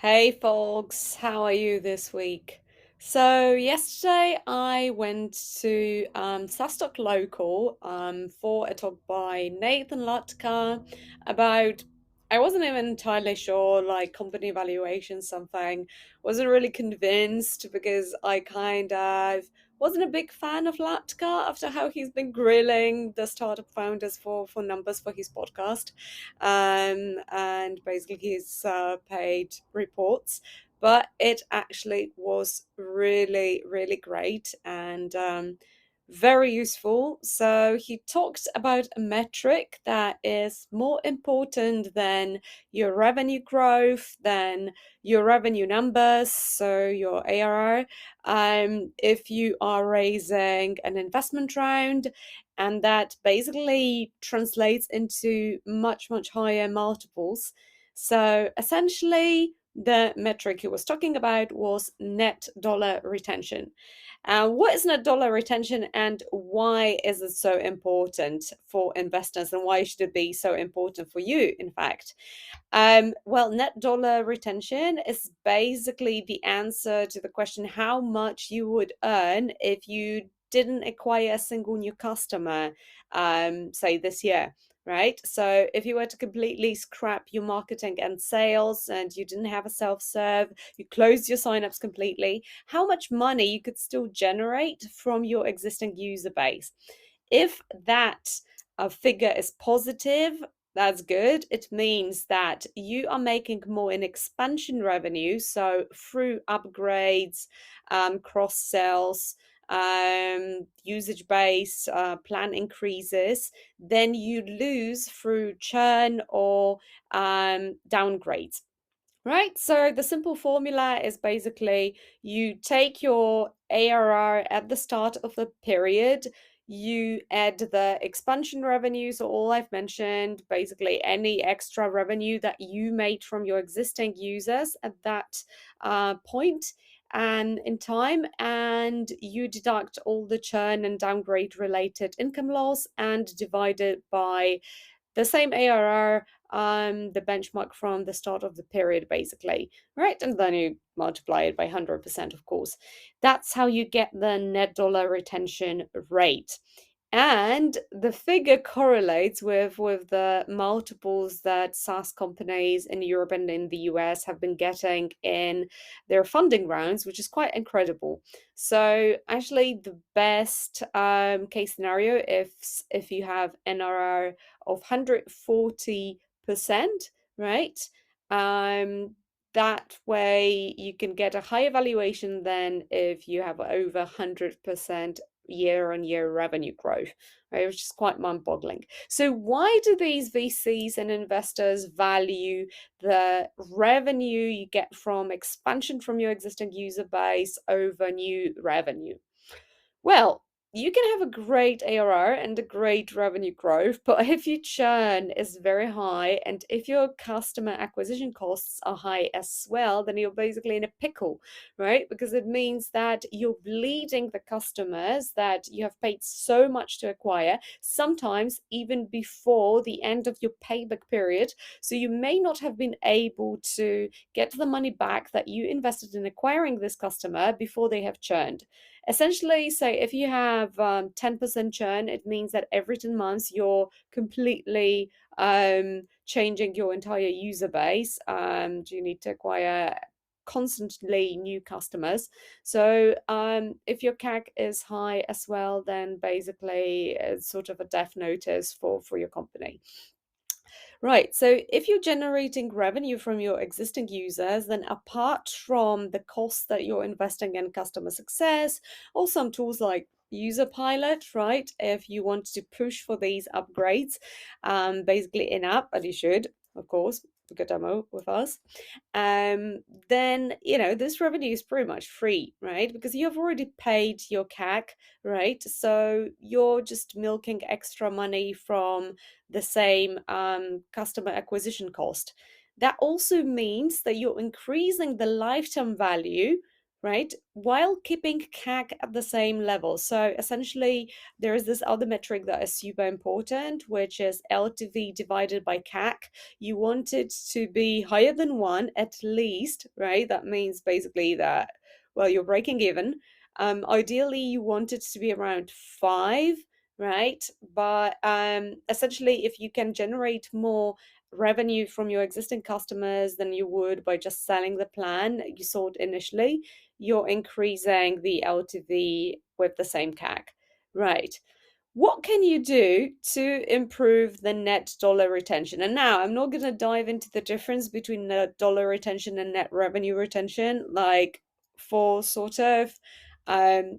Hey folks, how are you this week? So yesterday I went to SaaStock Local for a talk by Nathan Latka about I wasn't even entirely sure, like company valuation something. Wasn't really convinced because I kind of wasn't a big fan of Latka after how he's been grilling the startup founders for numbers for his podcast, and basically his paid reports. But it actually was really, really great and very useful. So he talked about a metric that is more important than your revenue growth, than your revenue numbers, so your ARR. If you are raising an investment round, and that basically translates into much, much higher multiples. So essentially, the metric he was talking about was net dollar retention. What is net dollar retention and why is it so important for investors and why should it be so important for you, in fact? Well, net dollar retention is basically the answer to the question how much you would earn if you didn't acquire a single new customer, say this year, right? So if you were to completely scrap your marketing and sales and you didn't have a self-serve, you closed your signups completely, how much money you could still generate from your existing user base? If that figure is positive, that's good. It means that you are making more in expansion revenue, so through upgrades, cross sells, usage base, plan increases, then you lose through churn or downgrades. Right, so the simple formula is basically you take your ARR at the start of the period, you add the expansion revenue, so all I've mentioned, basically any extra revenue that you made from your existing users at that point and in time, and you deduct all the churn and downgrade related income loss and divide it by the same ARR, the benchmark from the start of the period, basically, right? And then you multiply it by 100%, of course. That's how you get the net dollar retention rate. And the figure correlates with the multiples that SaaS companies in Europe and in the US have been getting in their funding rounds, which is quite incredible. So actually, the best case scenario, if you have NRR of 140%, right? Um, that way you can get a higher valuation than if you have over 100% year-on-year revenue growth, right? Which is quite mind-boggling. So why do these VCs and investors value the revenue you get from expansion from your existing user base over new revenue? Well, you can have a great ARR and a great revenue growth, but if your churn is very high and if your customer acquisition costs are high as well, then you're basically in a pickle, right? Because it means that you're bleeding the customers that you have paid so much to acquire, sometimes even before the end of your payback period. So you may not have been able to get the money back that you invested in acquiring this customer before they have churned. Essentially, say if you have 10% churn, it means that every 10 months you're completely changing your entire user base. You need to acquire constantly new customers. So if your CAC is high as well, then basically it's sort of a death notice for your company. Right. So if you're generating revenue from your existing users, then apart from the costs that you're investing in customer success, or some tools like User Pilot, right? If you want to push for these upgrades, basically in app, as you should, of course, book a demo with us, then this revenue is pretty much free, right? Because you have already paid your CAC, right? So you're just milking extra money from the same customer acquisition cost. That also means that you're increasing the lifetime value, right? While keeping CAC at the same level. So essentially, there is this other metric that is super important, which is LTV divided by CAC. You want it to be higher than one at least, right? That means basically that, well, you're breaking even. Ideally, you want it to be around five, right? But essentially, if you can generate more revenue from your existing customers than you would by just selling the plan you sold initially, you're increasing the LTV with the same CAC. Right. What can you do to improve the net dollar retention? And now I'm not going to dive into the difference between the dollar retention and net revenue retention, like for sort of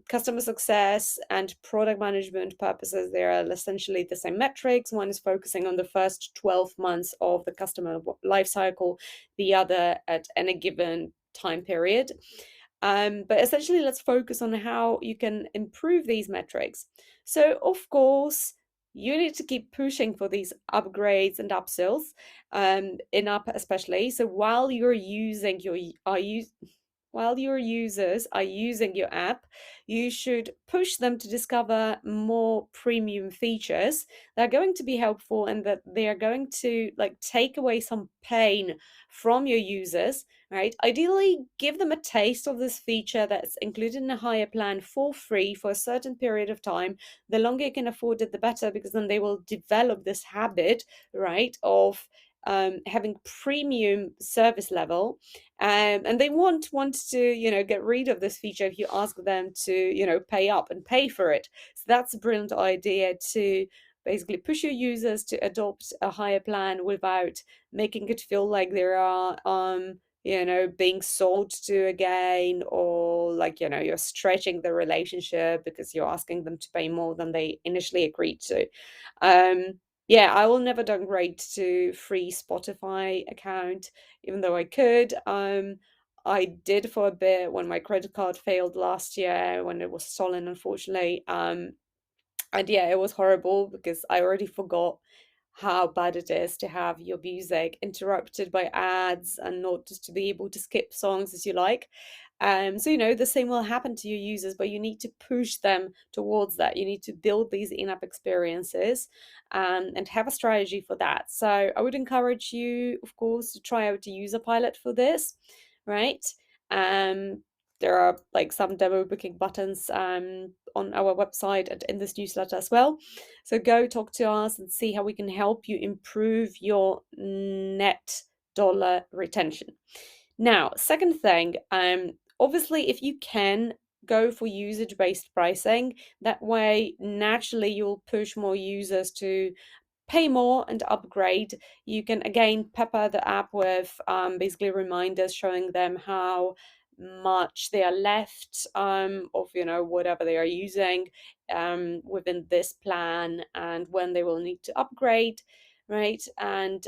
customer success and product management purposes. They are essentially the same metrics. One is focusing on the first 12 months of the customer life cycle, the other at any given time period. But essentially, let's focus on how you can improve these metrics. So, of course, you need to keep pushing for these upgrades and upsells, in app especially. So while you're using your are you while your users are using your app, you should push them to discover more premium features that are going to be helpful and that they are going to like take away some pain from your users, right? Ideally, give them a taste of this feature that's included in a higher plan for free for a certain period of time. The longer you can afford it, the better, because then they will develop this habit, right, of having premium service level, and they won't want to get rid of this feature if you ask them to pay up and pay for it. So that's a brilliant idea to basically push your users to adopt a higher plan without making it feel like they are being sold to again, or like you're stretching the relationship because you're asking them to pay more than they initially agreed to. Yeah, I will never downgrade to free Spotify account, even though I could. I did for a bit when my credit card failed last year when it was stolen, unfortunately. And yeah, it was horrible because I already forgot how bad it is to have your music interrupted by ads and not just to be able to skip songs as you like. So the same will happen to your users, but you need to push them towards that. You need to build these in-app experiences, and have a strategy for that. So I would encourage you, of course, to try out a user pilot for this, right? Um, there are like some demo booking buttons on our website and in this newsletter as well. So go talk to us and see how we can help you improve your net dollar retention. Now, second thing, obviously, if you can go for usage-based pricing, that way naturally you'll push more users to pay more and upgrade. You can again pepper the app with basically reminders showing them how much they are left of whatever they are using within this plan and when they will need to upgrade, right? And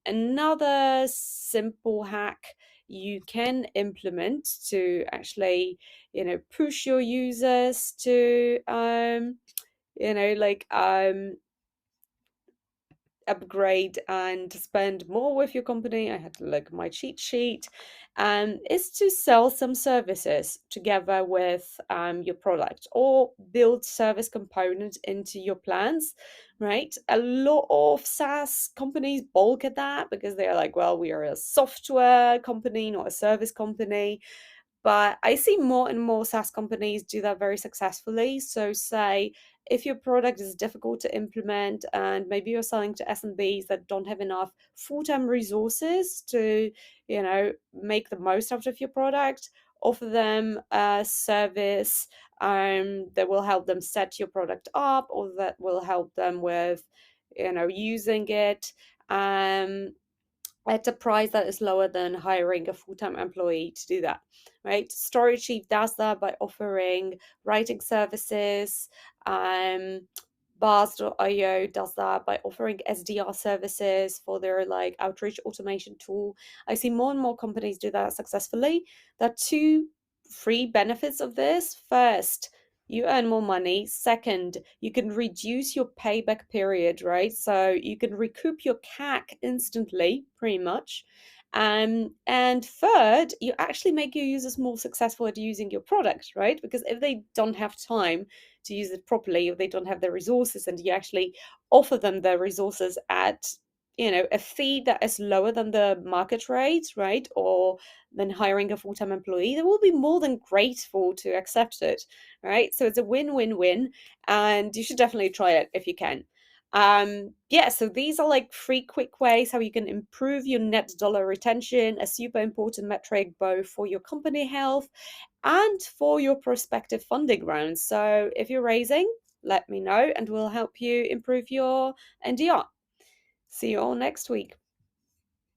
another simple hack you can implement to actually push your users to like upgrade and spend more with your company. I had to look at my cheat sheet, is to sell some services together with your product, or build service components into your plans, right? A lot of SaaS companies bulk at that because they're like, well, we are a software company, not a service company. But I see more and more SaaS companies do that very successfully. So say if your product is difficult to implement and maybe you're selling to SMBs that don't have enough full-time resources to, make the most out of your product, offer them a service that will help them set your product up, or that will help them with, using it. At a price that is lower than hiring a full-time employee to do that, right? StoryChief does that by offering writing services. Bars.io does that by offering SDR services for their like outreach automation tool. I see more and more companies do that successfully. There are two free benefits of this. First, you earn more money. Second, you can reduce your payback period, right? So you can recoup your CAC instantly, pretty much. And third, you actually make your users more successful at using your product, right? Because if they don't have time to use it properly, or they don't have the resources, and you actually offer them the resources at a fee that is lower than the market rate, right? Or than hiring a full-time employee, they will be more than grateful to accept it, right? So it's a win-win-win, and you should definitely try it if you can. Yeah, so these are like 3 quick ways how you can improve your net dollar retention, a super important metric both for your company health and for your prospective funding rounds. So if you're raising, let me know and we'll help you improve your NDR. See you all next week.